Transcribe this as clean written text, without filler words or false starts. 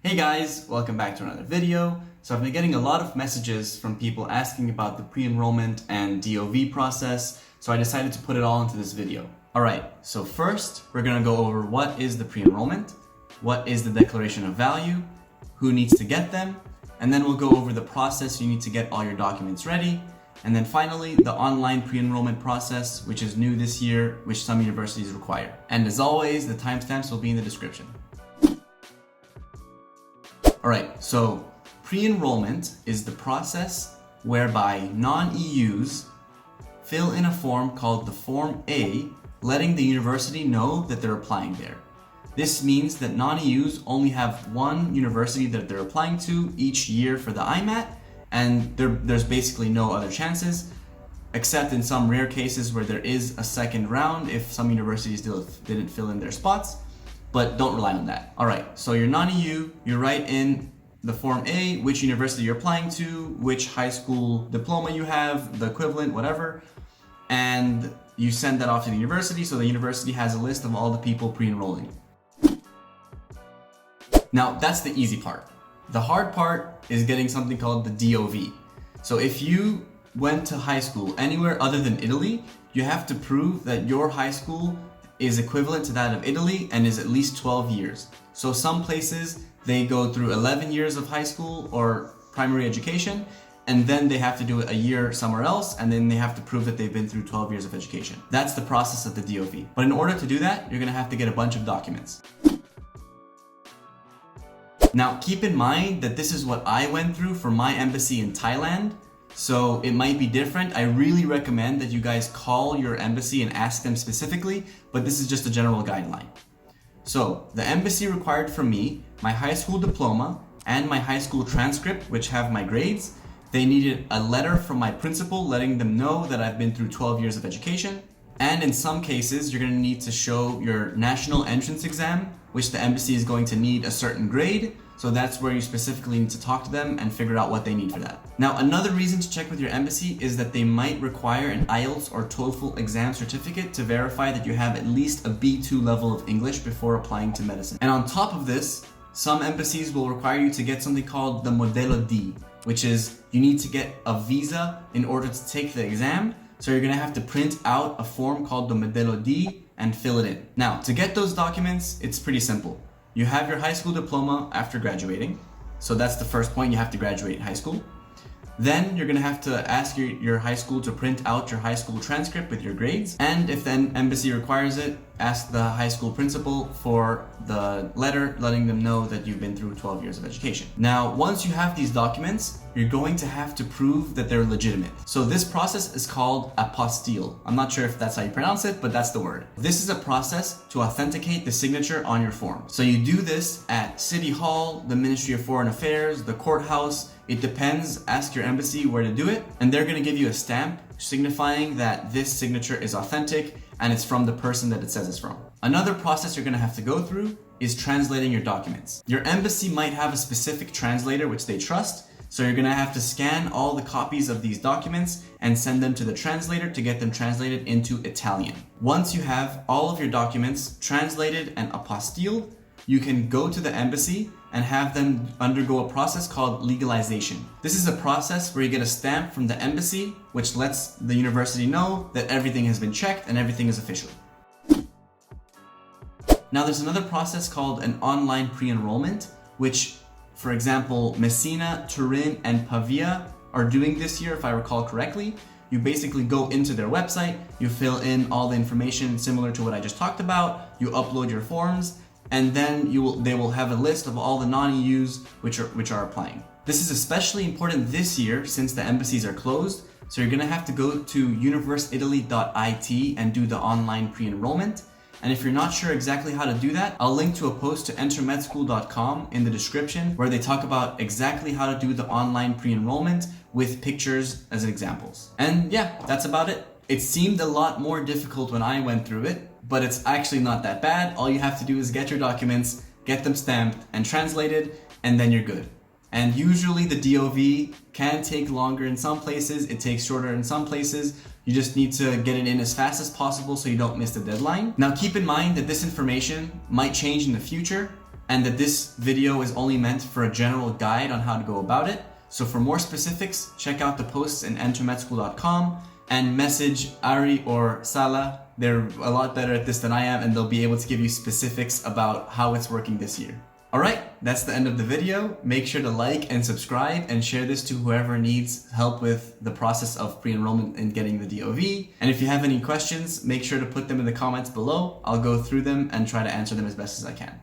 Hey guys, welcome back to another video. So I've been getting a lot of messages from people asking about the pre-enrollment and DoV process, so I decided to put it all into this video. Alright, so first we're going to go over what is the pre-enrollment, what is the declaration of value, who needs to get them, and then we'll go over the process you need to get all your documents ready, and then finally the online pre-enrollment process, which is new this year, which some universities require. And as always, the timestamps will be in the description. Alright, so pre-enrollment is the process whereby non-EUs fill in a form called the Form A, letting the university know that they're applying there. This means that non-EUs only have one university that they're applying to each year for the IMAT, and there's basically no other chances, except in some rare cases where there is a second round if some universities didn't fill in their spots. But don't rely on that. Alright, so you're non-EU, you write in the Form A, which university you're applying to, which high school diploma you have, the equivalent, whatever, and you send that off to the university, so the university has a list of all the people pre-enrolling. Now, that's the easy part. The hard part is getting something called the DoV. So if you went to high school anywhere other than Italy, you have to prove that your high school is equivalent to that of Italy and is at least 12 years. So some places they go through 11 years of high school or primary education, and then they have to do a year somewhere else, and then they have to prove that they've been through 12 years of education. That's the process of the DoV. But in order to do that, you're gonna have to get a bunch of documents. Now keep in mind that this is what I went through for my embassy in Thailand. So it might be different. I really recommend that you guys call your embassy and ask them specifically, but this is just a general guideline. So the embassy required from me my high school diploma and my high school transcript, which have my grades. They needed a letter from my principal letting them know that I've been through 12 years of education. And in some cases, you're gonna need to show your national entrance exam, which the embassy is going to need a certain grade. So that's where you specifically need to talk to them and figure out what they need for that. Now, another reason to check with your embassy is that they might require an IELTS or TOEFL exam certificate to verify that you have at least a B2 level of English before applying to medicine. And on top of this, some embassies will require you to get something called the Modello D, which is you need to get a visa in order to take the exam. So you're gonna have to print out a form called the Modello D and fill it in. Now, to get those documents, it's pretty simple. You have your high school diploma after graduating. So that's the first point, you have to graduate high school. Then you're gonna have to ask your high school to print out your high school transcript with your grades. And if the embassy requires it, ask the high school principal for the letter letting them know that you've been through 12 years of education. Now, once you have these documents, you're going to have to prove that they're legitimate. So this process is called apostille. I'm not sure if that's how you pronounce it, but that's the word. This is a process to authenticate the signature on your form. So you do this at City Hall, the Ministry of Foreign Affairs, the courthouse. It depends, ask your embassy where to do it, and they're gonna give you a stamp signifying that this signature is authentic and it's from the person that it says it's from. Another process you're gonna have to go through is translating your documents. Your embassy might have a specific translator which they trust, so you're gonna have to scan all the copies of these documents and send them to the translator to get them translated into Italian. Once you have all of your documents translated and apostilled, you can go to the embassy and have them undergo a process called legalization. This is a process where you get a stamp from the embassy, which lets the university know that everything has been checked and everything is official. Now there's another process called an online pre-enrollment, which, for example, Messina, Turin, and Pavia are doing this year, if I recall correctly. You basically go into their website, you fill in all the information similar to what I just talked about, you upload your forms, and then they will have a list of all the non-EUs which are applying. This is especially important this year since the embassies are closed, so you're gonna have to go to universeitaly.it and do the online pre-enrollment. And if you're not sure exactly how to do that, I'll link to a post to entermedschool.com in the description where they talk about exactly how to do the online pre-enrollment with pictures as examples. And yeah, that's about it. It seemed a lot more difficult when I went through it, but it's actually not that bad. All you have to do is get your documents, get them stamped and translated, and then you're good. And usually the DoV can take longer in some places, it takes shorter in some places. You just need to get it in as fast as possible so you don't miss the deadline. Now keep in mind that this information might change in the future. and that this video is only meant for a general guide on how to go about it. So for more specifics, check out the posts in entermedschool.com and message Ari or Salah. They're a lot better at this than I am, and they'll be able to give you specifics about how it's working this year. Alright, that's the end of the video. Make sure to like and subscribe and share this to whoever needs help with the process of pre-enrollment and getting the DoV. And if you have any questions, make sure to put them in the comments below. I'll go through them and try to answer them as best as I can.